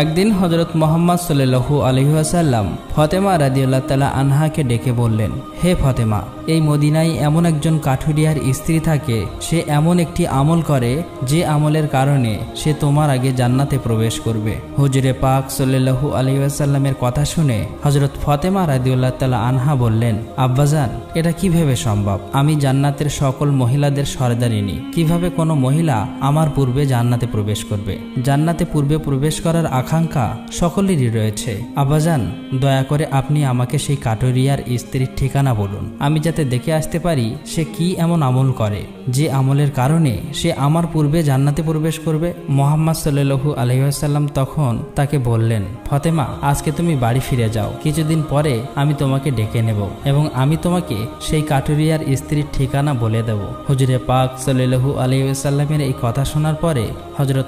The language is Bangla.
একদিন হযরত মুহাম্মদ সাল্লাল্লাহু আলাইহি ওয়াসাল্লাম ফাতেমা রাদিয়াল্লাহু তাআলা আনহাকে ডেকে বললেন, হে ফাতেমা, এই মদিনায় এমন একজন কাঠুরিয়ার স্ত্রী থাকে, সে এমন একটি আমল করে যে আমলের কারণে সে তোমার আগে জান্নাতে প্রবেশ করবে। হুজুরে পাক সাল্লাল্লাহু আলাইহি ওয়াসাল্লামের কথা শুনে হযরত ফাতেমা রাদিয়াল্লাহু তাআলা আনহা বললেন, আব্বাজান, এটা কিভাবে সম্ভব? আমি জান্নাতের সকল মহিলাদের সরদারিনী, কিভাবে কোনো মহিলা আমার পূর্বে জান্নাতে প্রবেশ করবে? জান্নাতে পূর্বে প্রবেশ করার আকাঙ্ক্ষা সকলেরই রয়েছে। আব্বাজান, দয়া করে আপনি আমাকে সেই কাঠুরিয়ার স্ত্রীর ঠিকানা বলুন, আমি যাতে দেখে আসতে পারি সে কি এমন আমল করে যে আমলের কারণে সে আমার পূর্বে জান্নাতে প্রবেশ করবে। মুহাম্মদ সাল্লাল্লাহু আলাইহি ওয়াসাল্লাম তখন তাকে বললেন, ফাতেমা, আজকে তুমি বাড়ি ফিরে যাও, কিছুদিন পরে আমি তোমাকে ডেকে নেব এবং আমি তোমাকে সেই কাঠুরিয়ার স্ত্রীর ঠিকানা বলে দেব। হুজুরে পাক সাল্লাল্লাহু আলাইহি ওয়াসাল্লামের এই কথা শোনার পরে হযরত